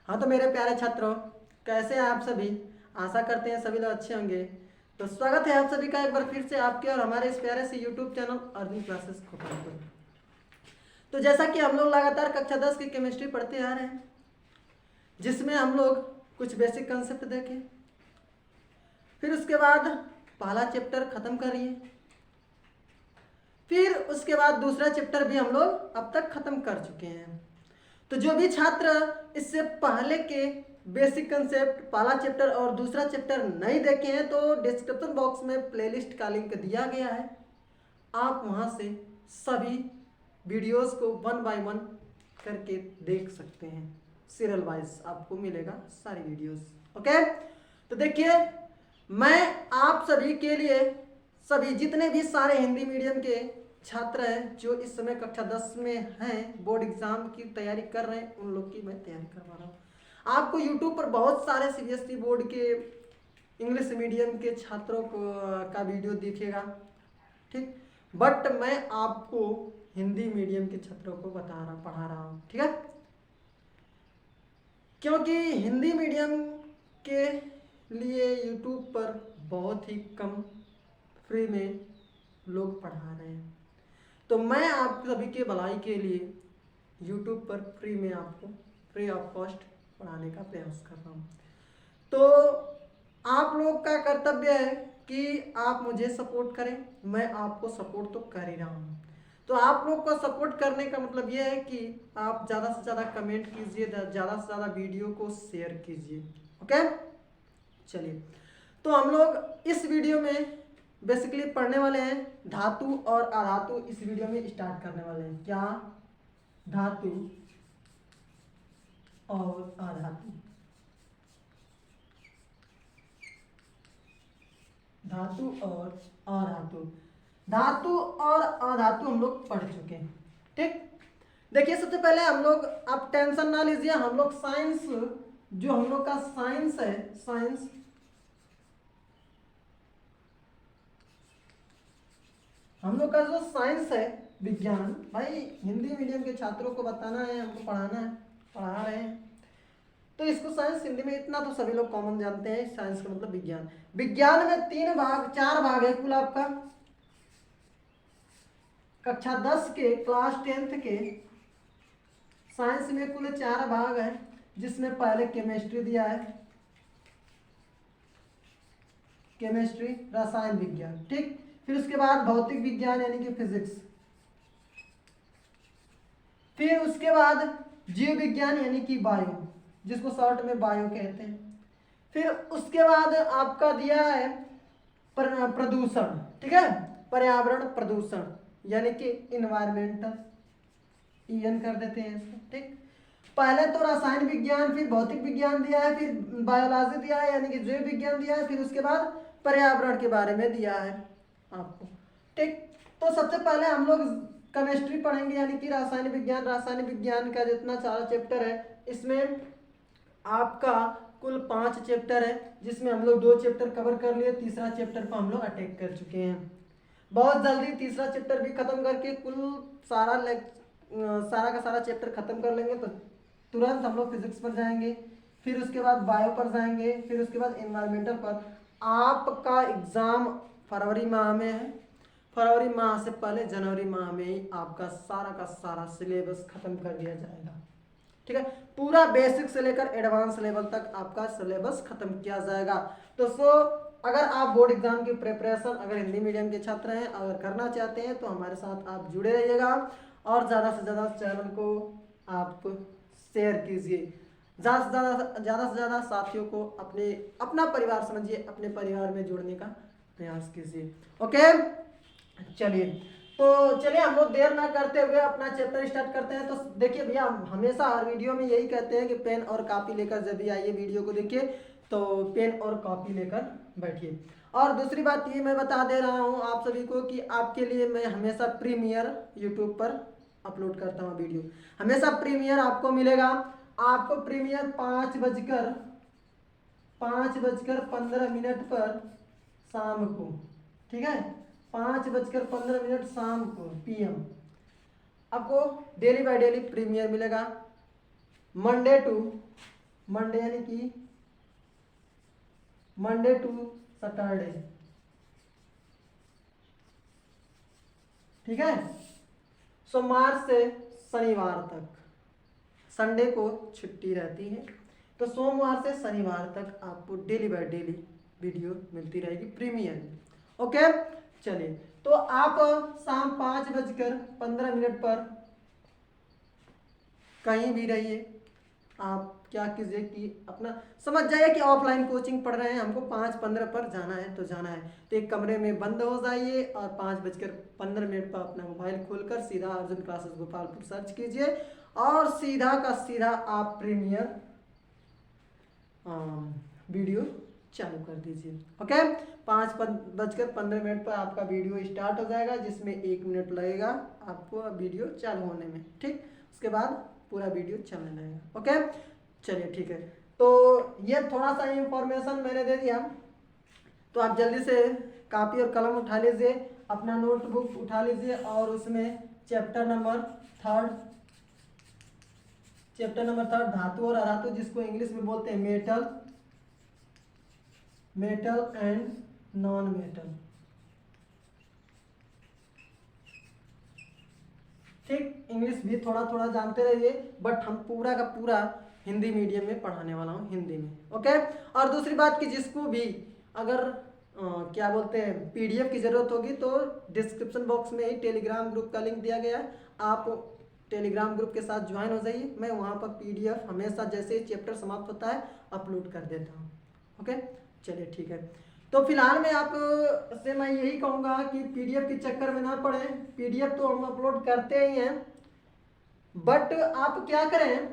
हाँ तो मेरे प्यारे छात्रों, कैसे हैं आप सभी। आशा करते हैं सभी लोग अच्छे होंगे। तो स्वागत है आप सभी का एक बार फिर से आपके और हमारे इस प्यारे से यूट्यूब चैनल अर्जुन क्लासेस खोपाल पर। तो जैसा कि हम लोग लगातार कक्षा 10 की केमिस्ट्री पढ़ते आ रहे हैं, जिसमें हम लोग कुछ बेसिक कंसेप्ट देखे, फिर उसके बाद पहला चैप्टर खत्म करिए, फिर उसके बाद दूसरा चैप्टर भी हम लोग अब तक खत्म कर चुके हैं। तो जो भी छात्र इससे पहले के बेसिक कंसेप्ट पहला चैप्टर और दूसरा चैप्टर नहीं देखे हैं तो डिस्क्रिप्शन बॉक्स में प्लेलिस्ट का लिंक दिया गया है, आप वहां से सभी वीडियोस को 1 बाय 1 करके देख सकते हैं। सीरियल वाइज आपको मिलेगा सारी वीडियोस। ओके, तो देखिए, मैं आप सभी के लिए सभी जितने भी सारे हिंदी मीडियम के छात्र हैं जो इस समय कक्षा 10 में हैं, बोर्ड एग्जाम की तैयारी कर रहे हैं, उन लोग की मैं तैयारी करवा रहा हूँ। आपको यूट्यूब पर बहुत सारे सीबीएसई बोर्ड के इंग्लिश मीडियम के छात्रों को का वीडियो दिखेगा, ठीक। बट मैं आपको हिंदी मीडियम के छात्रों को पढ़ा रहा हूँ, ठीक है। क्योंकि हिंदी मीडियम के लिए यूट्यूब पर बहुत ही कम फ्री में लोग पढ़ा रहे हैं, तो मैं आप सभी के भलाई के लिए यूट्यूब पर फ्री में आपको फ्री ऑफ कॉस्ट पढ़ाने का प्रयास कर रहा हूँ। तो आप लोग का कर्तव्य है कि आप मुझे सपोर्ट करें, मैं आपको सपोर्ट तो कर ही रहा हूँ। तो आप लोग को सपोर्ट करने का मतलब ये है कि आप ज़्यादा से ज़्यादा कमेंट कीजिए, ज़्यादा से ज़्यादा वीडियो को शेयर कीजिए। ओके, चलिए, तो हम लोग इस वीडियो में बेसिकली पढ़ने वाले हैं धातु और अधातु। इस वीडियो में स्टार्ट करने वाले हैं क्या, धातु और अधातु। धातु और अधातु, धातु और अधातु हम लोग पढ़ चुके हैं, ठीक। देखिए, सबसे पहले हम लोग, आप टेंशन ना लीजिए, हम लोग साइंस, जो हम लोग का साइंस है, साइंस हम लोग का जो साइंस है, विज्ञान, भाई हिंदी मीडियम के छात्रों को बताना है, हमको पढ़ाना है, पढ़ा रहे हैं, तो इसको साइंस हिंदी में इतना तो सभी लोग कॉमन जानते हैं, साइंस का मतलब विज्ञान। विज्ञान में 4 भाग है कुल आपका। कक्षा 10 के, क्लास 10th के साइंस में कुल 4 भाग है, जिसमें पहले केमिस्ट्री दिया है, केमिस्ट्री, रसायन विज्ञान, ठीक। फिर उसके बाद भौतिक विज्ञान यानी कि फिजिक्स, फिर उसके बाद जीव विज्ञान यानी कि बायो, जिसको शॉर्ट में बायो कहते हैं। फिर उसके बाद आपका दिया है प्रदूषण, ठीक है, पर्यावरण प्रदूषण यानी कि इन्वायरमेंटल, ईएन कर देते हैं इसको, ठीक। पहले तो रसायन विज्ञान, फिर भौतिक विज्ञान दिया है, फिर बायोलॉजी दिया है यानी कि जीव विज्ञान दिया है, फिर उसके बाद पर्यावरण के बारे में दिया है आपको, ठीक। तो सबसे पहले हम लोग केमिस्ट्री पढ़ेंगे यानी कि रासायनिक विज्ञान। रासायनिक विज्ञान का जितना सारा चैप्टर है, इसमें आपका कुल 5 चैप्टर है, जिसमें हम लोग 2 चैप्टर कवर कर लिए, तीसरा चैप्टर पर हम लोग अटैक कर चुके हैं। बहुत जल्दी तीसरा चैप्टर भी खत्म करके कुल सारा का सारा चैप्टर खत्म कर लेंगे, तो तुरंत हम लोग फिजिक्स पर जाएंगे, फिर उसके बाद बायो पर जाएंगे, फिर उसके बाद एनवायरमेंटल पर। आपका एग्जाम फरवरी माह में है, फरवरी माह से पहले जनवरी माह में ही आपका सारा का सारा सिलेबस खत्म कर दिया जाएगा, ठीक है। पूरा बेसिक से लेकर एडवांस लेवल तक आपका सिलेबस खत्म किया जाएगा। दोस्तों, अगर आप बोर्ड एग्जाम की प्रिपरेशन अगर हिंदी मीडियम के छात्र हैं, अगर करना चाहते हैं, तो हमारे साथ आप जुड़े रहिएगा और ज़्यादा से ज़्यादा चैनल को आप शेयर कीजिए, ज़्यादा से ज़्यादा साथियों को अपना परिवार समझिए, अपने परिवार में जोड़ने का प्रयास कीजिए। ओके, चलिए, तो चलिए हम लोग देर ना करते हुए अपना चैप्टर स्टार्ट करते हैं। तो देखिए भैया, हम हमेशा हर वीडियो में यही कहते हैं कि पेन और कॉपी लेकर जब भी आइए वीडियो को देखिए, तो पेन और कॉपी लेकर बैठिए। और दूसरी बात ये मैं बता दे रहा हूँ आप सभी को कि आपके लिए मैं हमेशा प्रीमियर यूट्यूब पर अपलोड करता हूँ वीडियो, हमेशा प्रीमियर आपको मिलेगा। आपको प्रीमियर 5:15 पर शाम को, ठीक है, 5:15 शाम को PM आपको डेली बाय डेली प्रीमियर मिलेगा, मंडे टू मंडे यानी कि मंडे टू सैटरडे, ठीक है। सोमवार से शनिवार तक, संडे को छुट्टी रहती है, तो सोमवार से शनिवार तक आपको डेली बाय डेली वीडियो मिलती रहेगी प्रीमियर में। ओके, चलिए, तो आप शाम 5:15 पर कहीं भी रहिए, आप क्या कीजिए कि अपना समझ जाइए कि ऑफलाइन कोचिंग पढ़ रहे हैं, हमको 5:15 पर जाना है तो जाना है, तो एक कमरे में बंद हो जाइए और 5:15 पर अपना मोबाइल खोलकर सीधा अर्जुन क्लासेस गोपालपुर सर्च कीजिए और सीधा का सीधा आप प्रीमियर वीडियो चालू कर दीजिए। ओके, 5:15 पर आपका वीडियो स्टार्ट हो जाएगा, जिसमें 1 मिनट लगेगा आपको वीडियो चालू होने में, ठीक। उसके बाद पूरा वीडियो चलने लगेगा। ओके, चलिए ठीक है, तो ये थोड़ा सा इंफॉर्मेशन मैंने दे दिया, तो आप जल्दी से कॉपी और कलम उठा लीजिए, अपना नोटबुक उठा लीजिए और उसमें चैप्टर नंबर थर्ड धातु और अधातु, जिसको इंग्लिश में बोलते हैं मेटल एंड नॉन मेटल, ठीक। इंग्लिश भी थोड़ा थोड़ा जानते रहिए, बट हम पूरा का पूरा हिंदी मीडियम में पढ़ाने वाला हूँ, हिंदी में। ओके, और दूसरी बात कि जिसको भी अगर क्या बोलते हैं पीडीएफ की ज़रूरत होगी तो डिस्क्रिप्शन बॉक्स में ही टेलीग्राम ग्रुप का लिंक दिया गया है, आप टेलीग्राम ग्रुप के साथ ज्वाइन हो जाइए। मैं वहाँ पर पीडीएफ हमेशा जैसे ही चैप्टर समाप्त होता है अपलोड कर देता हूँ। ओके, चलिए ठीक है, तो फिलहाल मैं आप से मैं यही कहूँगा कि पीडीएफ के चक्कर में ना पड़े, पीडीएफ तो हम अपलोड करते ही हैं, बट आप क्या करें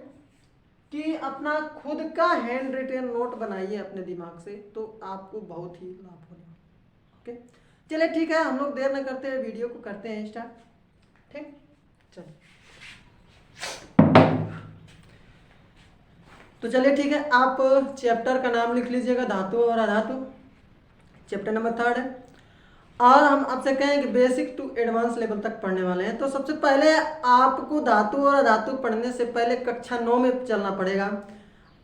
कि अपना खुद का हैंड रिटेन नोट बनाइए अपने दिमाग से, तो आपको बहुत ही लाभ होगा। ओके, चलिए ठीक है, हम लोग देर न करते हैं, वीडियो को करते हैं स्टार्ट, ठीक। चलिए, तो चलिए ठीक है, आप चैप्टर का नाम लिख लीजिएगा धातु और अधातु, चैप्टर नंबर 3 है, और हम आपसे कहें कि बेसिक टू एडवांस लेवल तक पढ़ने वाले हैं। तो सबसे पहले आपको धातु और अधातु पढ़ने से पहले कक्षा 9 में चलना पड़ेगा।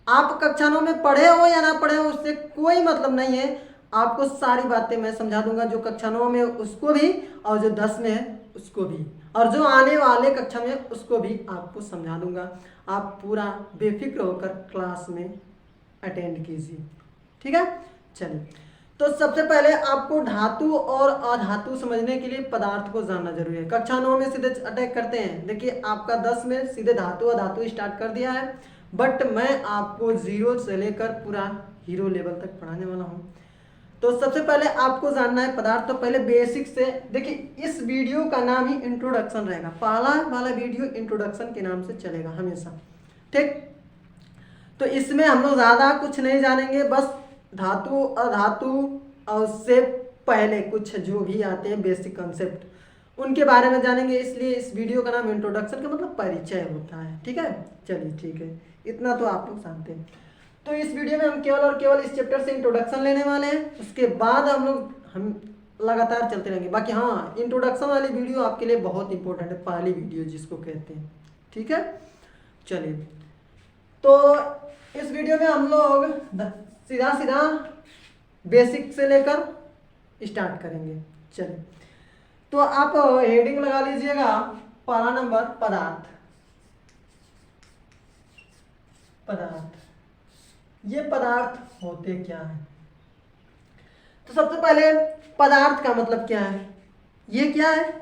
आप कक्षा 9 में पढ़े हो या ना पढ़े हो उससे कोई मतलब नहीं है, आपको सारी बातें मैं समझा दूंगा, जो कक्षा 9 में उसको भी और जो 10 में है उसको भी, और जो आने वाले कक्षा में उसको भी आपको समझा दूंगा। आप पूरा बेफिक्र होकर क्लास में अटेंड कीजिए, ठीक है। चलिए, तो सबसे पहले आपको धातु और अधातु समझने के लिए पदार्थ को जानना जरूरी है। कक्षा 9 में सीधे अटैक करते हैं, देखिए आपका 10 में सीधे धातु अधातु स्टार्ट कर दिया है, बट मैं आपको 0 से लेकर पूरा हीरो लेवल तक पढ़ाने वाला हूँ। तो सबसे पहले आपको जानना है पदार्थ, तो पहले बेसिक से देखिए, इस वीडियो का नाम ही इंट्रोडक्शन रहेगा, पहला वाला वीडियो इंट्रोडक्शन के नाम से चलेगा हमेशा, ठीक। तो इसमें हम लोग ज़्यादा कुछ नहीं जानेंगे, बस धातु अधातु और उससे पहले कुछ जो भी आते हैं बेसिक कॉन्सेप्ट उनके बारे में जानेंगे, इसलिए इस वीडियो का नाम इंट्रोडक्शन का मतलब परिचय होता है, ठीक है। चलिए ठीक है, इतना तो आप लोग जानते हैं। तो इस वीडियो में हम केवल और केवल इस चैप्टर से इंट्रोडक्शन लेने वाले हैं, उसके बाद हम लगातार चलते रहेंगे। बाकी हाँ, इंट्रोडक्शन वाली वीडियो आपके लिए बहुत इंपॉर्टेंट है, पहली वीडियो जिसको कहते हैं, ठीक है। चलिए, तो इस वीडियो में हम लोग सीधा बेसिक से लेकर स्टार्ट करेंगे। चलिए, तो आप हेडिंग लगा लीजिएगा, पहला नंबर पदार्थ। ये पदार्थ होते क्या हैं? तो सबसे पहले पदार्थ का मतलब क्या है? ये क्या है?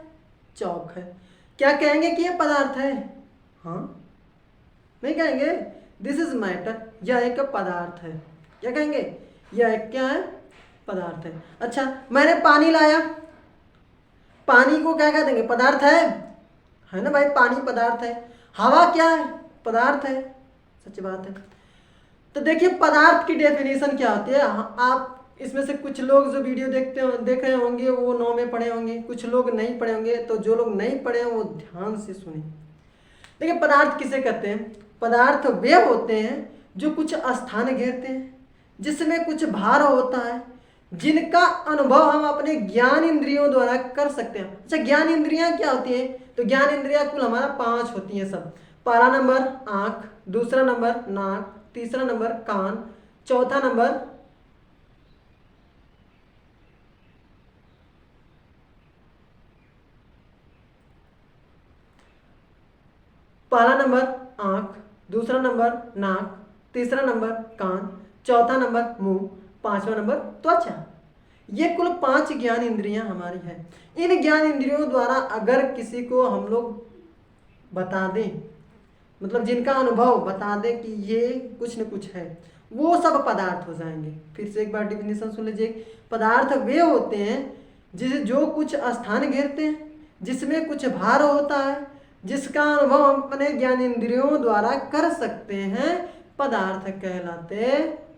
चौक है। क्या कहेंगे कि ये पदार्थ है? हाँ, नहीं कहेंगे, दिस इज मैटर, यह एक पदार्थ है। क्या कहेंगे? यह एक क्या है? पदार्थ है। अच्छा, मैंने पानी लाया, पानी को क्या कह देंगे? पदार्थ है ना भाई, पानी पदार्थ है। हवा क्या है? पदार्थ है, सच्ची बात है। तो देखिए पदार्थ की डेफिनेशन क्या होती है। आप इसमें से कुछ लोग जो वीडियो देख रहे होंगे वो 9 में पढ़े होंगे, कुछ लोग नहीं पढ़े होंगे, तो जो लोग नहीं पढ़े हैं वो ध्यान से सुने। देखिए पदार्थ किसे कहते हैं? पदार्थ वे होते हैं जो कुछ स्थान घेरते हैं, जिसमें कुछ भार होता है, जिनका अनुभव हम अपने ज्ञान इंद्रियों द्वारा कर सकते हैं। अच्छा, ज्ञान इंद्रियां क्या होती है? तो ज्ञान इंद्रियां कुल हमारा 5 होती हैं सब। पहला नंबर आँख, दूसरा नंबर नाक, तीसरा नंबर कान, चौथा नंबर पहला नंबर आंख, दूसरा नंबर नाक, तीसरा नंबर कान, चौथा नंबर मुंह, पांचवा नंबर त्वचा। ये कुल 5 ज्ञान इंद्रियां हमारी हैं। इन ज्ञान इंद्रियों द्वारा अगर किसी को हम लोग बता दें, मतलब जिनका अनुभव बता दें कि ये कुछ न कुछ है, वो सब पदार्थ हो जाएंगे। फिर से एक बार डिफिनेशन सुन लीजिए। पदार्थ वे होते हैं जिसे जो कुछ स्थान घेरते हैं, जिसमें कुछ भार होता है, जिसका अनुभव हम अपने ज्ञान इंद्रियों द्वारा कर सकते हैं, पदार्थ कहलाते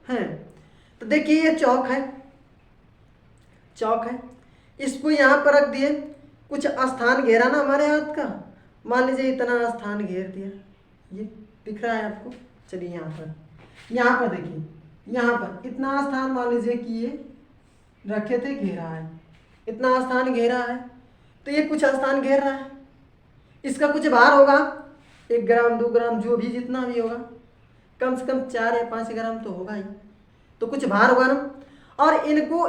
हैं। तो देखिए ये चौक है, चौक है, इसको यहाँ पर रख दिए, कुछ स्थान घेरा ना हमारे हाथ का, मान लीजिए इतना स्थान घेर दिया, ये दिख रहा है आपको। चलिए यहाँ पर देखिए, यहाँ पर इतना स्थान मान लीजिए कि ये रखे थे, घेरा है, इतना स्थान घेरा है, तो ये कुछ स्थान घेर रहा है, इसका कुछ भार होगा 1 ग्राम 2 ग्राम जो भी जितना भी होगा, कम से कम 4 या 5 ग्राम तो होगा ही, तो कुछ भार होगा ना। और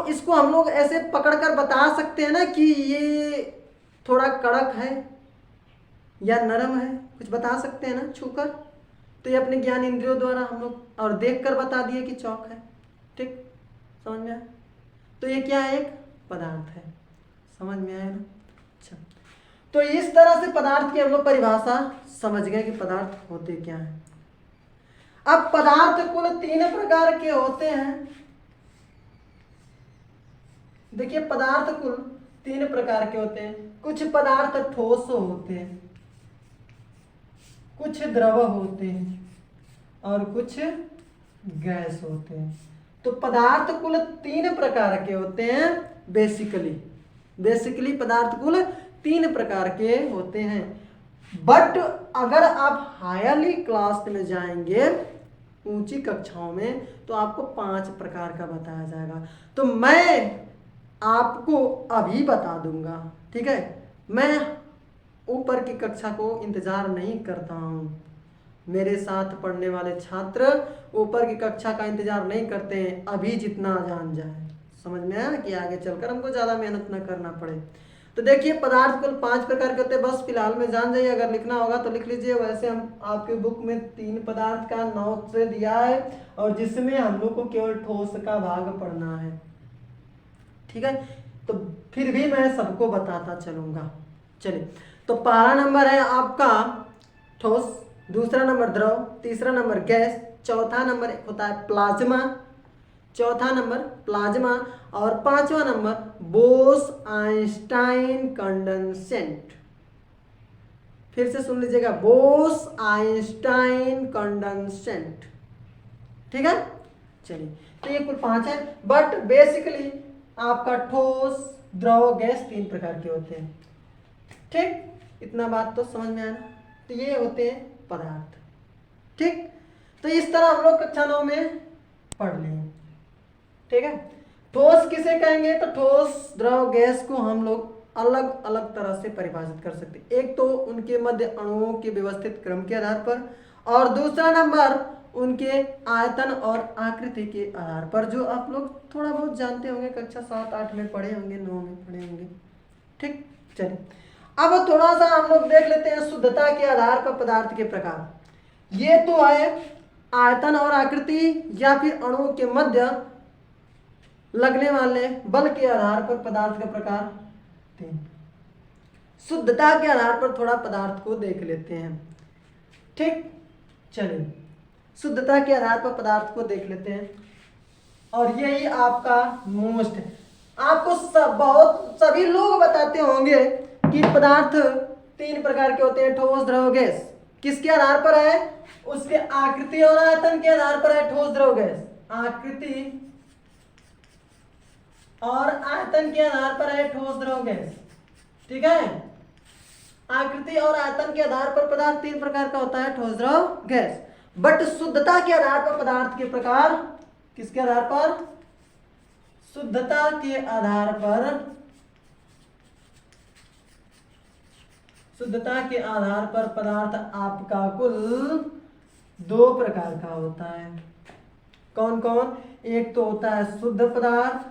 इसको हम लोग ऐसे पकड़कर बता सकते हैं ना कि ये थोड़ा कड़क है या नरम है, कुछ बता सकते हैं ना छूकर। तो ये अपने ज्ञान इंद्रियों द्वारा हम लोग और देख कर बता दिए कि चौक है। ठीक, समझ में आया? तो ये क्या है? एक पदार्थ है। समझ में आया ना? अच्छा, तो इस तरह से पदार्थ की हम लोग परिभाषा समझ गए कि पदार्थ होते क्या है। अब पदार्थ कुल 3 प्रकार के होते हैं। देखिए पदार्थ कुल 3 प्रकार के होते हैं। कुछ पदार्थ ठोस होते हैं, कुछ द्रव होते हैं और कुछ गैस होते हैं। तो पदार्थ कुल 3 प्रकार के होते हैं। बेसिकली पदार्थ कुल 3 प्रकार के होते हैं। बट अगर आप हायरली क्लास में जाएंगे, ऊंची कक्षाओं में, तो आपको 5 प्रकार का बताया जाएगा। तो मैं आपको अभी बता दूंगा, ठीक है? मैं ऊपर की कक्षा को इंतजार नहीं करता हूँ। मेरे साथ पढ़ने वाले छात्र ऊपर की कक्षा का इंतजार नहीं करते हैं, अभी जितना जान जाए। समझ में आया कि आगे चलकर हमको ज़्यादा मेहनत न करना पड़े। तो देखिए पदार्थ कुल 5 प्रकार के होते हैं, बस फिलहाल में जान जाइए। अगर लिखना होगा तो लिख लीजिए। वैसे हम आपके बुक में 3 पदार्थ का नोट से दिया है, और जिसमें हम लोग को केवल ठोस का भाग पढ़ना है, ठीक है? तो फिर भी मैं सबको बताता चलूंगा। चलिए, तो पहला नंबर है आपका ठोस, दूसरा नंबर द्रव, तीसरा नंबर गैस, चौथा नंबर होता है प्लाज्मा, और 5वां नंबर बोस-आइंस्टाइन कंडेंसेंट। फिर से सुन लीजिएगा, बोस-आइंस्टाइन कंडेंसेंट, ठीक है? चलिए, तो ये कुल 5 है। बट बेसिकली आपका ठोस, द्रव, गैस 3 प्रकार के होते हैं। ठीक, इतना बात तो समझ में आया ना? तो ये होते हैं पदार्थ। ठीक, तो इस तरह हम लोग कक्षा 9 में पढ़ लिए, ठीक है? ठोस किसे कहेंगे? तो ठोस, द्रव, गैस को हम लोग अलग अलग तरह से परिभाषित कर सकते हैं। एक तो उनके मध्य अणुओं के व्यवस्थित क्रम के आधार पर, और दूसरा नंबर उनके आयतन और आकृति के आधार पर, जो आप लोग थोड़ा बहुत जानते होंगे, कक्षा 7, 8 में पढ़े होंगे, 9 में पढ़े होंगे। ठीक, चलिए अब थोड़ा सा हम लोग देख लेते हैं शुद्धता के आधार पर पदार्थ के प्रकार। ये तो है आयतन और आकृति या फिर अणुओं के मध्य लगने वाले बल के आधार पर पदार्थ का प्रकार 3। शुद्धता के आधार पर थोड़ा पदार्थ को देख लेते हैं। ठीक, चलिए शुद्धता के आधार पर पदार्थ को देख लेते हैं, और यही आपका मोस्ट है। आपको सभी लोग बताते होंगे कि पदार्थ 3 प्रकार के होते हैं, ठोस, द्रव, गैस। किसके आधार पर है? उसके आकृति और आयतन के आधार पर है ठोस, द्रव, गैस। आकृति और आयतन के आधार पर है ठोस, द्रव, गैस, ठीक है? आकृति और आयतन के आधार पर पदार्थ 3 प्रकार का होता है, ठोस, द्रव, गैस। बट शुद्धता के आधार पर पदार्थ के प्रकार किसके आधार पर? शुद्धता के आधार पर, शुद्धता के आधार पर पदार्थ आपका कुल दो प्रकार का होता है। कौन कौन? एक तो होता है शुद्ध पदार्थ,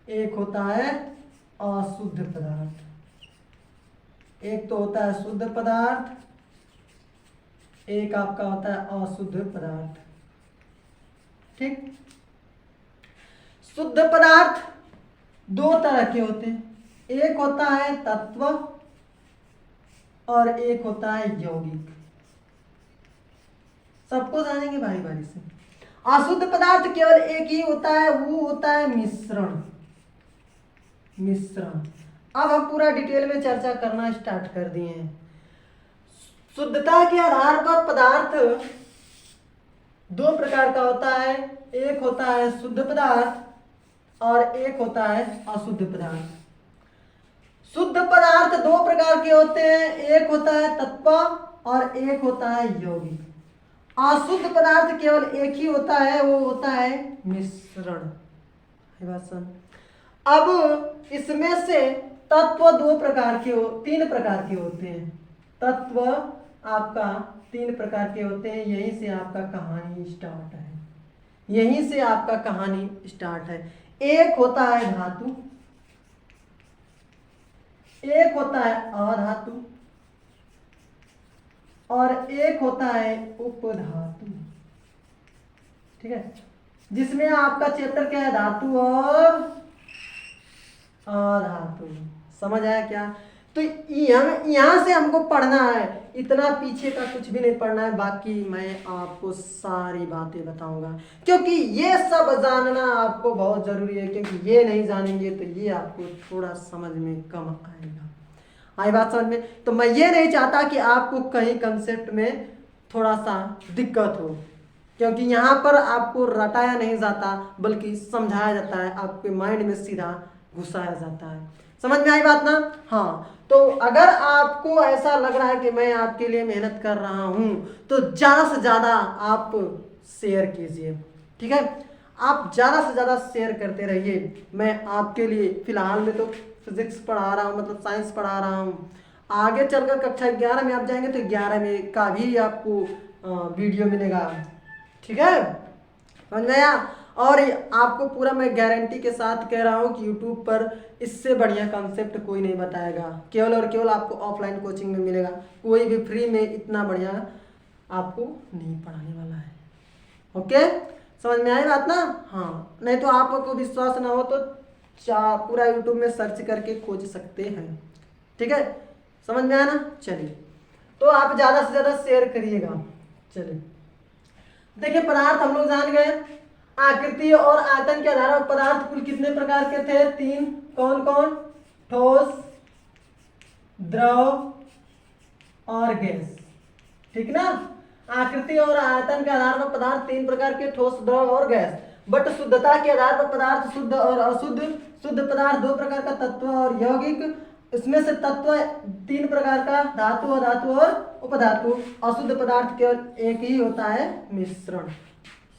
एक होता है अशुद्ध पदार्थ। एक तो होता है शुद्ध पदार्थ, एक आपका होता है अशुद्ध पदार्थ। ठीक। शुद्ध पदार्थ दो तरह के होते हैं, एक होता है तत्व और एक होता है यौगिक। सबको जानेंगे बारी बारी से। अशुद्ध पदार्थ केवल एक ही होता है, वो होता है मिश्रण। मिश्रण अब हम पूरा डिटेल में चर्चा करना स्टार्ट कर दिए हैं। शुद्धता के आधार पर पदार्थ दो प्रकार का होता है, एक होता है शुद्ध पदार्थ और एक होता है अशुद्ध पदार्थ। शुद्ध पदार्थ दो प्रकार के होते हैं, एक होता है तत्व और एक होता है यौगिक। अशुद्ध पदार्थ केवल एक ही होता है, वो होता है मिश्रण। अब इसमें से तत्व दो प्रकार के तीन प्रकार के होते हैं। तत्व आपका तीन प्रकार के होते हैं, यहीं से आपका कहानी स्टार्ट है। यहीं से आपका कहानी स्टार्ट है। एक होता है धातु, एक होता है अधातु और एक होता है उपधातु। ठीक है, जिसमें आपका चैप्टर क्या है? धातु और अधातु। समझ आया क्या? तो यहाँ से हमको पढ़ना है, इतना पीछे का कुछ भी नहीं पढ़ना है, बाकी मैं आपको सारी बातें बताऊंगा, क्योंकि ये सब जानना आपको बहुत जरूरी है, क्योंकि ये नहीं जानेंगे तो ये आपको थोड़ा समझ में कम आएगा। आई बात समझ में? तो मैं ये नहीं चाहता कि आपको कहीं कंसेप्ट में थोड़ा सा दिक्कत हो, क्योंकि यहाँ पर आपको रटाया नहीं जाता बल्कि समझाया जाता है, आपके माइंड में सीधा घुसाया जाता है। समझ में आई बात ना? हाँ, तो अगर आपको ऐसा लग रहा है कि मैं आपके लिए मेहनत कर रहा हूं तो ज़्यादा से ज़्यादा आप शेयर कीजिए। ठीक है, आप ज़्यादा से ज़्यादा शेयर करते रहिए। मैं आपके लिए फिलहाल में तो फिजिक्स पढ़ा रहा हूँ, मतलब साइंस पढ़ा रहा हूँ। आगे चलकर कक्षा 11 में आप जाएंगे तो 11 में का भी आपको वीडियो मिलेगा। ठीक है, समझ में आया? और आपको पूरा मैं गारंटी के साथ कह रहा हूँ कि यूट्यूब पर इससे बढ़िया कॉन्सेप्ट कोई नहीं बताएगा, केवल और केवल आपको ऑफलाइन कोचिंग में मिलेगा। कोई भी फ्री में इतना बढ़िया आपको नहीं पढ़ाने वाला है। ओके, समझ में आई बात ना? हाँ, नहीं तो आपको विश्वास ना हो तो पूरा यूट्यूब में सर्च करके खोज सकते हैं। ठीक है, समझ में आया ना? चलिए, तो आप ज़्यादा से ज़्यादा शेयर करिएगा। चलिए, देखिए पदार्थ हम लोग जान गए। आकृति और आयतन के आधार पर पदार्थ कुल कितने प्रकार के थे? तीन। कौन कौन? ठोस, द्रव और गैस। ठीक ना? आकृति और आयतन के आधार पर पदार्थ तीन प्रकार के, ठोस, द्रव और गैस। बट शुद्धता के आधार पर पदार्थ शुद्ध और अशुद्ध। शुद्ध पदार्थ दो प्रकार का, तत्व और यौगिक। इसमें से तत्व तीन प्रकार का, धातु, अधातु और उपधातु। अशुद्ध पदार्थ केवल एक ही होता है, मिश्रण।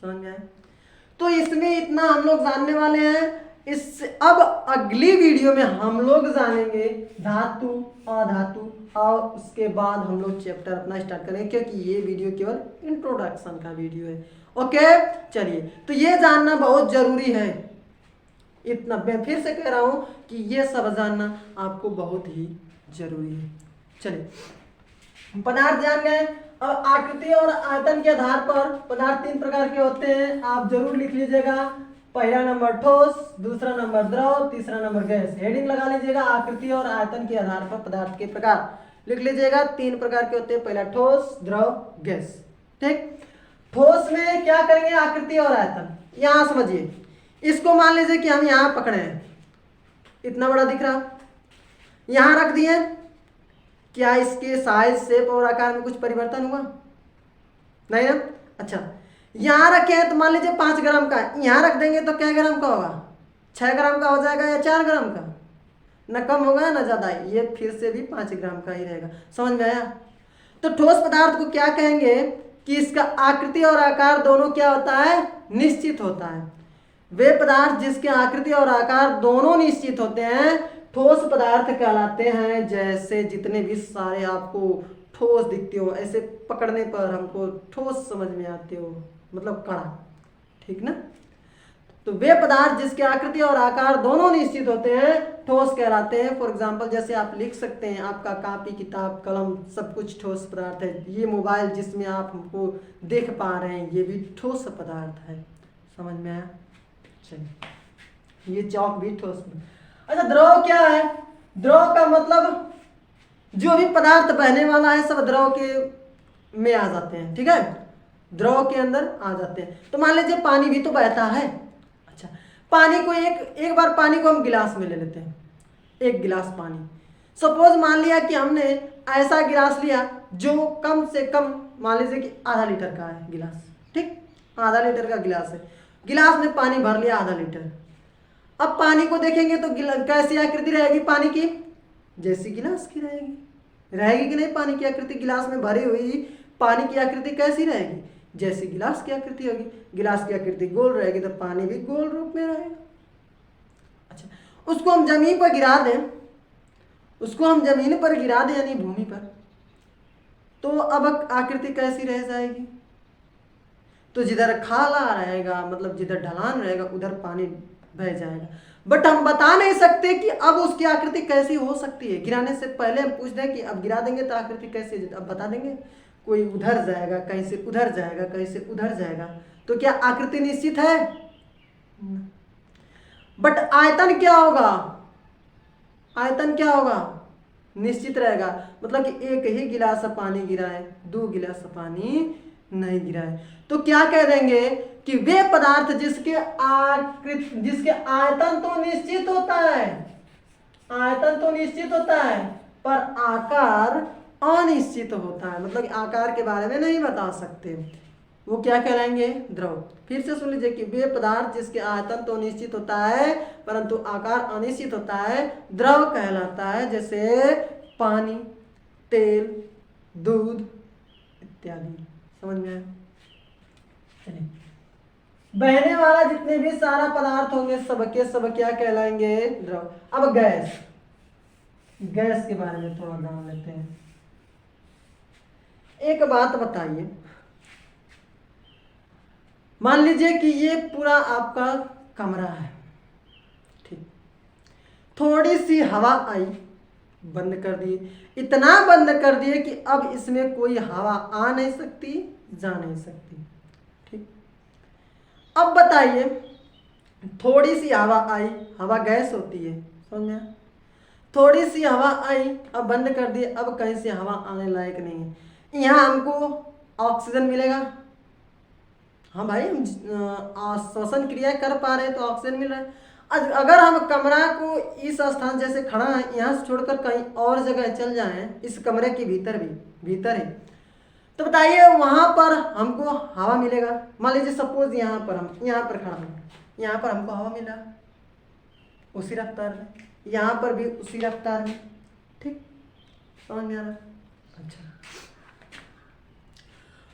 समझ में आया? तो इसमें इतना हम लोग जानने वाले हैं। इस अब अगली वीडियो में हम लोग जानेंगे धातु, अधातु, और उसके बाद हम लोग चैप्टर अपना स्टार्ट करेंगे, क्योंकि ये वीडियो केवल इंट्रोडक्शन का वीडियो है। ओके, चलिए, तो ये जानना बहुत जरूरी है। इतना मैं फिर से कह रहा हूं कि ये सब जानना आपको बहुत ही जरूरी है। चलिए, पदार्थ जान गए। अब आकृति और आयतन के आधार पर पदार्थ तीन प्रकार के होते हैं, आप जरूर लिख लीजिएगा। पहला नंबर ठोस, दूसरा नंबर द्रव, तीसरा नंबर गैस। हेडिंग लगा लीजिएगा, आकृति और आयतन के आधार पर पदार्थ के प्रकार लिख लीजिएगा। तीन प्रकार के होते हैं, पहला ठोस, द्रव, गैस। ठीक, ठोस में क्या करेंगे? आकृति और आयतन। यहां समझिए, इसको मान लीजिए कि हम यहां पकड़े हैं, इतना बड़ा दिख रहा, यहां रख दिए। क्या इसके साइज, शेप और आकार में कुछ परिवर्तन हुआ? नहीं ना? अच्छा, यहां रखे हैं तो मान लीजिए 5 ग्राम का, यहां रख देंगे तो क्या ग्राम का होगा? 6 ग्राम का हो जाएगा या 4 ग्राम का? ना कम होगा ना ज्यादा, ये फिर से भी 5 ग्राम का ही रहेगा। समझ में आया? तो ठोस पदार्थ को क्या कहेंगे कि इसका आकृति और आकार दोनों क्या होता है? निश्चित होता है। वे पदार्थ जिसके आकृति और आकार दोनों निश्चित होते हैं ठोस पदार्थ कहलाते हैं। जैसे जितने भी सारे आपको ठोस दिखते हो, ऐसे पकड़ने पर हमको ठोस समझ में आते हो, मतलब कड़ा, ठीक ना। तो वे पदार्थ जिसके आकृति और आकार दोनों निश्चित होते हैं ठोस कहलाते हैं। फॉर एग्जाम्पल जैसे आप लिख सकते हैं, आपका कापी किताब कलम सब कुछ ठोस पदार्थ है। ये मोबाइल जिसमें आप हमको देख पा रहे हैं ये भी ठोस पदार्थ है, समझ में आया। चलिए, ये चौक भी ठोस। अच्छा, द्रव क्या है? द्रव का मतलब जो भी पदार्थ बहने वाला है सब द्रव के में आ जाते हैं, ठीक है, द्रव के अंदर आ जाते हैं। तो मान लीजिए पानी भी तो बहता है। अच्छा, पानी को एक बार पानी को हम गिलास में ले लेते हैं, एक गिलास पानी। सपोज मान लिया कि हमने ऐसा गिलास लिया जो कम से कम मान लीजिए कि आधा लीटर का है गिलास, ठीक, आधा लीटर का गिलास है। गिलास में पानी भर लिया आधा लीटर। अब पानी को देखेंगे तो कैसी आकृति रहेगी पानी की? जैसी गिलास की रहेगी, रहेगी कि नहीं? पानी की आकृति गिलास में भरी हुई पानी की आकृति कैसी रहेगी? जैसी गिलास की आकृति होगी। गिलास की आकृति गोल रहेगी तो पानी भी गोल रूप में रहेगा। अच्छा, उसको हम जमीन पर गिरा दें, उसको हम जमीन पर गिरा दें यानी भूमि पर, तो अब आकृति कैसी रह जाएगी? तो जिधर खाला रहेगा, मतलब जिधर ढलान रहेगा उधर पानी बह जाएगा। बट हम बता नहीं सकते कि अब उसकी आकृति कैसी हो सकती है। गिराने से पहले हम पूछ दें कि अब गिरा देंगे तो आकृति कैसी है, अब बता देंगे। कोई उधर जाएगा, कहीं से उधर जाएगा, कहीं से उधर जाएगा, तो क्या आकृति निश्चित है? बट आयतन क्या होगा? आयतन क्या होगा? निश्चित रहेगा। मतलब कि एक ही गिलास पानी गिरा है, 2 गिलास पानी नहीं गिरा है, तो क्या कह देंगे कि वे पदार्थ जिसके आयतन तो निश्चित होता है, आयतन तो निश्चित होता है पर आकार अनिश्चित होता है, मतलब आकार के बारे में नहीं बता सकते, वो क्या कहलाएंगे? द्रव। फिर से सुन लीजिए कि वे पदार्थ जिसके आयतन तो निश्चित होता है परंतु आकार अनिश्चित होता है द्रव कहलाता है। जैसे पानी, तेल, दूध इत्यादि। समझ में आया? चलिए, बहने वाला जितने भी सारा पदार्थ होंगे सबके सब क्या कहलाएंगे? द्रव। अब गैस, गैस के बारे में थोड़ा जान लेते हैं। एक बात बताइए, मान लीजिए कि ये पूरा आपका कमरा है, ठीक, थोड़ी सी हवा आई, बंद कर दिए, इतना बंद कर दिए कि अब इसमें कोई हवा आ नहीं सकती, जा नहीं सकती, ठीक। अब बताइए, थोड़ी सी हवा आई, हवा गैस होती है, समझ में? थोड़ी सी हवा आई, अब बंद कर दिए, अब कहीं से हवा आने लायक नहीं है। यहाँ हमको ऑक्सीजन मिलेगा, हाँ भाई, हम श्वसन क्रिया कर पा रहे हैं तो ऑक्सीजन मिल रहा है। अगर हम कमरा को इस स्थान जैसे खड़ा है यहाँ से छोड़कर कहीं और जगह चल जाएं, इस कमरे के भीतर भी भीतर है, तो बताइए वहाँ पर हमको हवा मिलेगा? मान लीजिए सपोज यहाँ पर हम यहाँ पर खड़ा हूँ, यहाँ पर हमको हवा मिला उसी रफ्तार में, यहाँ पर भी उसी रफ्तार में, ठीक, समझ में आ रहा? अच्छा,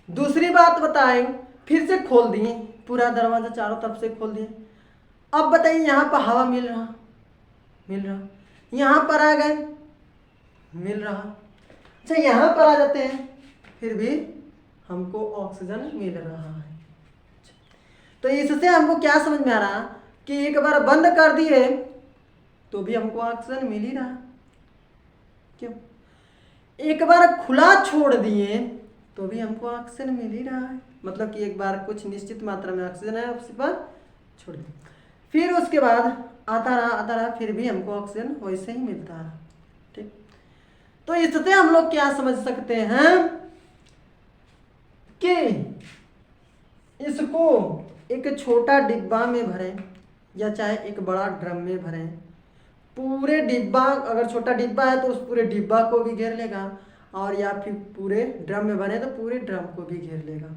दूसरी बात बताएं, फिर से खोल दिए पूरा दरवाजा, चारों तरफ से खोल दिए। अब बताइए यहाँ पर हवा मिल रहा, यहाँ पर आ गए, मिल रहा। अच्छा, यहाँ पर आ जाते हैं, फिर भी हमको ऑक्सीजन मिल रहा है। तो इससे हमको क्या समझ में आ रहा कि एक बार बंद कर दिए तो भी हमको ऑक्सीजन मिल ही रहा, क्यों? एक बार खुला छोड़ दिए तो भी हमको ऑक्सीजन मिल ही रहा है, मतलब कि एक बार कुछ निश्चित मात्रा में ऑक्सीजन है उसी पर छोड़ दिया, फिर उसके बाद आता रहा, फिर भी हमको ऑक्सीजन वैसे ही मिलता रहा, ठीक। तो इससे हम लोग क्या समझ सकते हैं कि इसको एक छोटा डिब्बा में भरें या चाहे एक बड़ा ड्रम में भरें, पूरे डिब्बा, अगर छोटा डिब्बा है तो उस पूरे डिब्बा को भी घेर लेगा, और या फिर पूरे ड्रम में बने तो पूरे ड्रम को भी घेर लेगा।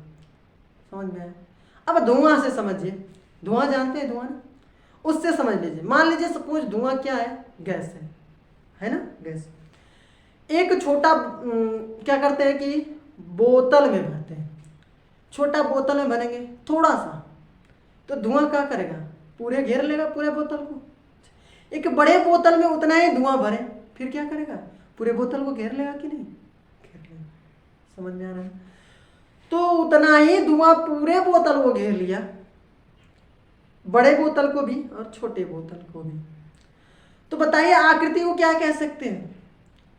समझ में? अब धुआं से समझिए, धुआं जानते हैं धुआं ना, उससे समझ लीजिए। मान लीजिए सपोज धुआं क्या है? गैस है ना, गैस। एक छोटा क्या करते हैं कि बोतल में भरते हैं, छोटा बोतल में भरेंगे थोड़ा सा, तो धुआं क्या करेगा? पूरे घेर लेगा पूरे बोतल को। एक बड़े बोतल में उतना ही धुआं भरे, फिर क्या करेगा? पूरे बोतल को घेर लेगा कि नहीं? घेर लेगा। समझ में आ रहा है? तो उतना ही धुआं पूरे बोतल को घेर लिया, बड़े बोतल को भी और छोटे बोतल को भी। तो बताइए आकृति को क्या कह सकते हैं?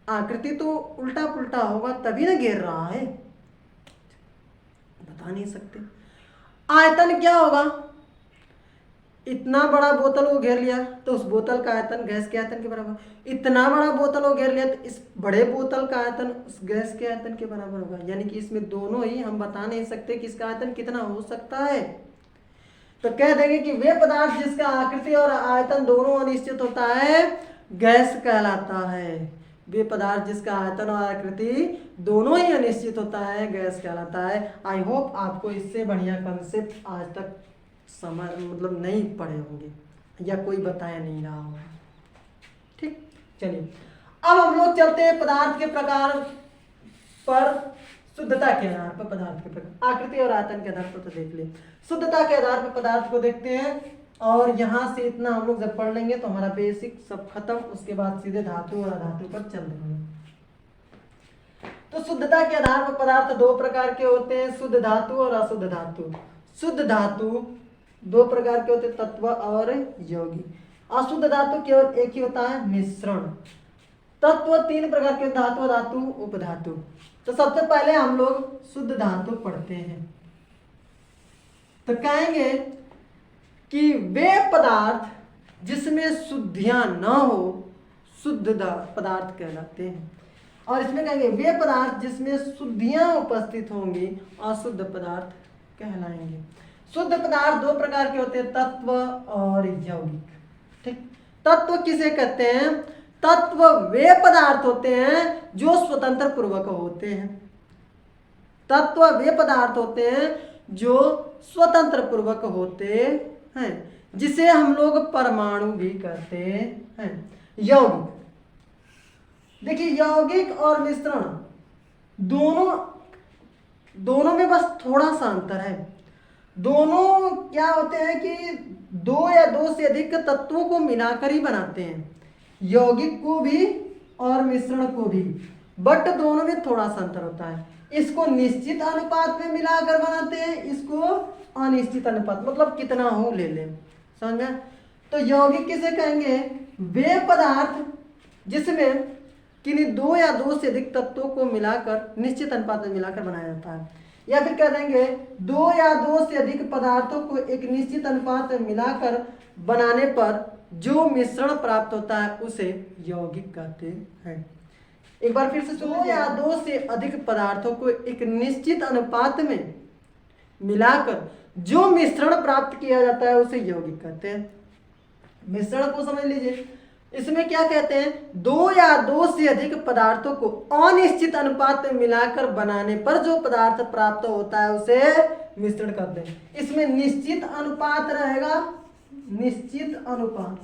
आकृति तो उल्टा पुल्टा होगा तभी ना घेर रहा है, बता नहीं सकते। आयतन क्या होगा? इतना बड़ा बोतल को घेर लिया तो उस बोतल का आयतन गैस के आयतन के बराबर। इतना बड़ा बोतल को घेर लिया तो इस बड़े बोतल का आयतन उस गैस के आयतन के बराबर होगा। यानी कि इसमें दोनों ही, हम बता नहीं सकते कि इसका आयतन कितना हो सकता है। तो कह देंगे कि वे पदार्थ जिसका आकृति और आयतन दोनों अनिश्चित होता है गैस कहलाता है। वे पदार्थ जिसका आयतन और आकृति दोनों ही अनिश्चित होता है गैस कहलाता है। आई होप आपको इससे बढ़िया कंसेप्ट आज तक समझ मतलब नहीं पढ़े होंगे या कोई बताया नहीं रहा होगा। ठीक, चलिए अब हम लोग चलते हैं पदार्थ के प्रकार पर, शुद्धता के आधार पर पदार्थ के प्रकार। आकृति और आयतन के आधार पर तो देख लिए, शुद्धता के आधार पर पदार्थ को देखते हैं। और यहाँ से इतना हम लोग जब पढ़ लेंगे तो हमारा बेसिक सब खत्म, उसके बाद सीधे धातु और अधातु पर चल देंगे। तो शुद्धता के आधार पर पदार्थ दो प्रकार के होते हैं, शुद्ध धातु और अशुद्ध धातु। शुद्ध धातु दो प्रकार के होते हैं, तत्व और यौगिक। अशुद्ध धातु केवल एक ही होता है, मिश्रण। तत्व तीन प्रकार के, धातु, धातु, उपधातु। तो सबसे पहले हम लोग शुद्ध धातु पढ़ते हैं। तो कहेंगे कि वे पदार्थ जिसमें शुद्धियां न हो शुद्ध पदार्थ कहलाते हैं। और इसमें कहेंगे वे पदार्थ जिसमें शुद्धियां उपस्थित होंगी अशुद्ध पदार्थ कहलाएंगे। शुद्ध पदार्थ दो प्रकार के होते हैं, तत्व और यौगिक। ठीक, तत्व किसे कहते हैं? तत्व वे पदार्थ होते हैं जो स्वतंत्र पूर्वक होते हैं। तत्व वे पदार्थ होते हैं जो स्वतंत्र पूर्वक होते हैं, जिसे हम लोग परमाणु भी कहते हैं। यौगिक, देखिए यौगिक और मिश्रण दोनों में बस थोड़ा सा अंतर है। दोनों क्या होते हैं कि दो या दो से अधिक तत्वों को मिलाकर ही बनाते हैं, यौगिक को भी और मिश्रण को भी, बट दोनों में थोड़ा सा अंतर होता है। इसको निश्चित अनुपात में मिलाकर बनाते हैं, इसको अनिश्चित अनुपात, मतलब कितना हो ले लें, समझ में? तो यौगिक किसे कहेंगे? वे पदार्थ जिसमें किन्हीं दो या दो से अधिक तत्वों को मिलाकर निश्चित अनुपात में मिलाकर बनाया जाता है। या फिर कह देंगे दो या दो से अधिक पदार्थों को एक निश्चित अनुपात में मिलाकर बनाने पर जो मिश्रण प्राप्त होता है उसे यौगिक कहते हैं। एक बार फिर से, दो या दो से अधिक पदार्थों को एक निश्चित अनुपात में मिलाकर जो मिश्रण प्राप्त किया जाता है उसे यौगिक कहते हैं। मिश्रण को समझ लीजिए, इसमें क्या कहते हैं? दो या दो से अधिक पदार्थों को अनिश्चित अनुपात में मिलाकर बनाने पर जो पदार्थ प्राप्त होता है उसे मिश्रण कहते हैं। इसमें निश्चित अनुपात रहेगा, निश्चित अनुपात,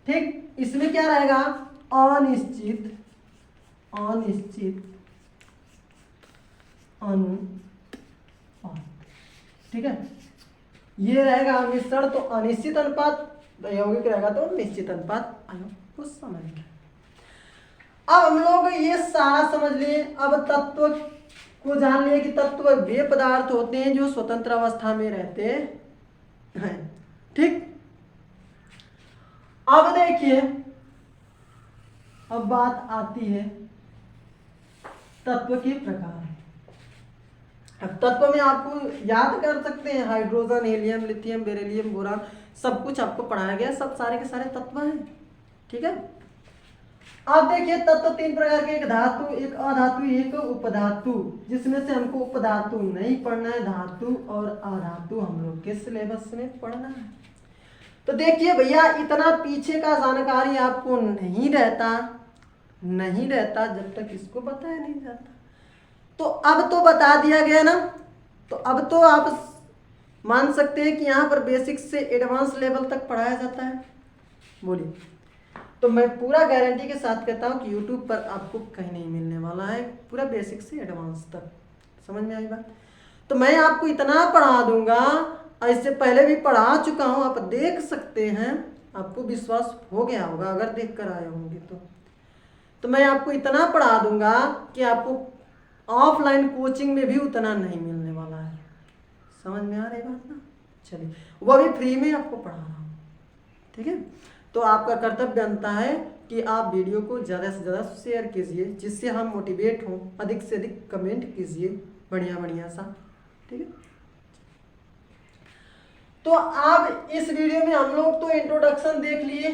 ठीक। इसमें क्या रहेगा? अनिश्चित अनुपात, ठीक है। ये रहेगा मिश्रण तो अनिश्चित अनुपात, यौगिक रहेगा तो निश्चित अनुपात। कुछ समझ में? अब हम लोग ये सारा समझ लिए। अब तत्व को जान लिए कि तत्व वे पदार्थ होते हैं जो स्वतंत्र अवस्था में रहते हैं, ठीक। अब देखिए, अब बात आती है तत्व के प्रकार। अब तत्व में आपको याद कर सकते हैं, hydrogen, helium, lithium, beryllium, boron, सब कुछ आपको पढ़ाया गया, सब सारे के सारे तत्व हैं, ठीक है। अब देखिए तत्व तीन प्रकार के, एक धातु, एक अधातु, एक उपधातु, जिसमें से हमको उपधातु नहीं पढ़ना है, धातु और अधातु हम लोग के सिलेबस में पढ़ना है। तो देखिए भैया, इतना पीछे का जानकारी आपको नहीं रहता जब तक इसको बताया नहीं जाता। तो अब तो बता दिया गया ना, तो अब तो आप मान सकते हैं कि यहाँ पर बेसिक से एडवांस लेवल तक पढ़ाया जाता है। बोलिए, तो मैं पूरा गारंटी के साथ कहता हूँ कि YouTube पर आपको कहीं नहीं मिलने वाला है, पूरा बेसिक से एडवांस तक। समझ में आई बात? तो मैं आपको इतना पढ़ा दूंगा, इससे पहले भी पढ़ा चुका हूँ, आप देख सकते हैं, आपको विश्वास हो गया होगा अगर देख कर आए होंगे तो। तो मैं आपको इतना पढ़ा दूंगा कि आपको ऑफलाइन कोचिंग में भी उतना नहीं मिलने वाला है। समझ में आ रही बात ना? चलिए, वो भी फ्री में आपको पढ़ा रहा हूँ, ठीक है। तो आपका कर्तव्य बनता है कि आप वीडियो को ज़्यादा से ज़्यादा शेयर कीजिए, जिससे हम मोटिवेट हों। अधिक से अधिक कमेंट कीजिए बढ़िया बढ़िया सा, ठीक है। तो आप इस वीडियो में हम लोग तो इंट्रोडक्शन देख लिए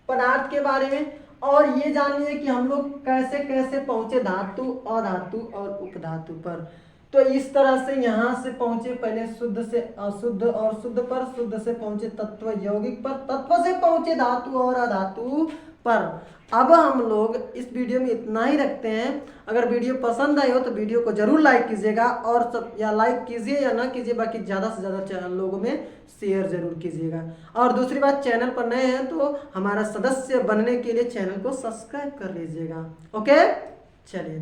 पदार्थ के बारे में, और ये जान लिए कि हम लोग कैसे कैसे पहुंचे धातु, अधातु और उपधातु पर। तो इस तरह से यहाँ से पहुंचे पहले शुद्ध से अशुद्ध और शुद्ध पर, शुद्ध से पहुंचे तत्व यौगिक पर, तत्व से पहुंचे धातु और अधातु पर। अब हम लोग इस वीडियो में इतना ही रखते हैं। अगर वीडियो पसंद आई हो तो वीडियो को जरूर लाइक कीजिएगा, और सब या लाइक कीजिए या ना कीजिए, बाकी ज़्यादा से ज़्यादा लोगों में शेयर जरूर कीजिएगा। और दूसरी बात, चैनल पर नए हैं तो हमारा सदस्य बनने के लिए चैनल को सब्सक्राइब कर लीजिएगा। ओके, चलिए,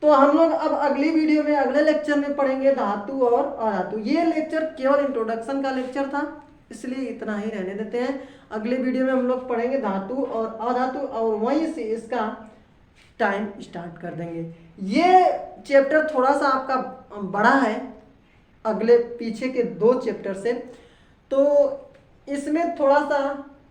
तो हम लोग अब अगली वीडियो में अगले लेक्चर में पढ़ेंगे धातु और अधातु। ये लेक्चर केवल इंट्रोडक्शन का लेक्चर था, इसलिए इतना ही रहने देते हैं। अगले वीडियो में हम लोग पढ़ेंगे धातु और अधातु, और वहीं से इसका टाइम स्टार्ट कर देंगे। ये चैप्टर थोड़ा सा आपका बड़ा है अगले पीछे के 2 चैप्टर से, तो इसमें थोड़ा सा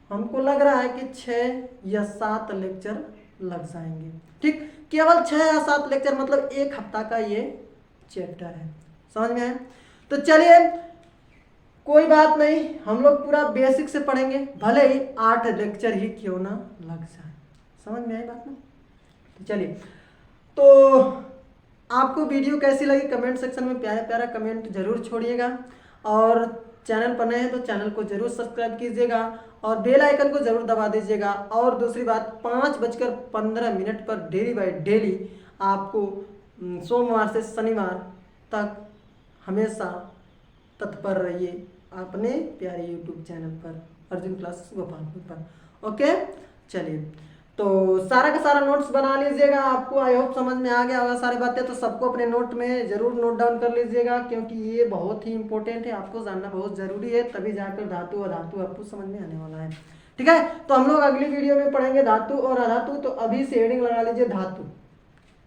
हमको लग रहा है कि 6 या 7 लेक्चर लग जाएंगे, ठीक। केवल 6 या 7 लेक्चर, मतलब 1 हफ्ता का ये चैप्टर है। समझ में आया? तो चलिए, कोई बात नहीं, हम लोग पूरा बेसिक से पढ़ेंगे, भले ही 8 लेक्चर ही क्यों ना लग जाए। समझ में आई बात ना? तो चलिए, तो आपको वीडियो कैसी लगी कमेंट सेक्शन में प्यारा प्यारा कमेंट जरूर छोड़िएगा, और चैनल पर नए हैं तो चैनल को जरूर सब्सक्राइब कीजिएगा, और बेल आइकन को जरूर दबा दीजिएगा। और दूसरी बात, 5:15 पर डेली बाय डेली आपको सोमवार से शनिवार तक हमेशा तत्पर रहिए अपने प्यारे YouTube चैनल पर, अर्जुन क्लासेस गोपालपुर पर। ओके, चलिए, तो सारा का सारा नोट्स बना लीजिएगा। आपको आई होप समझ में आ गया होगा सारी बातें, तो सबको अपने नोट में जरूर नोट डाउन कर लीजिएगा, क्योंकि ये बहुत ही इंपॉर्टेंट है, आपको जानना बहुत जरूरी है, तभी जाकर धातु अधातु आपको समझ में आने वाला है, ठीक है। तो हम लोग अगली वीडियो में पढ़ेंगे धातु और अधातु, तो अभी से हेडिंग लगा लीजिए धातु,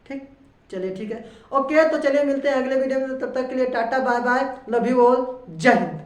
ठीक। चलिए, ठीक है, ओके। तो चलिए, मिलते हैं अगले वीडियो में, तब तक के लिए tata bye bye, love you all, जय हिंद।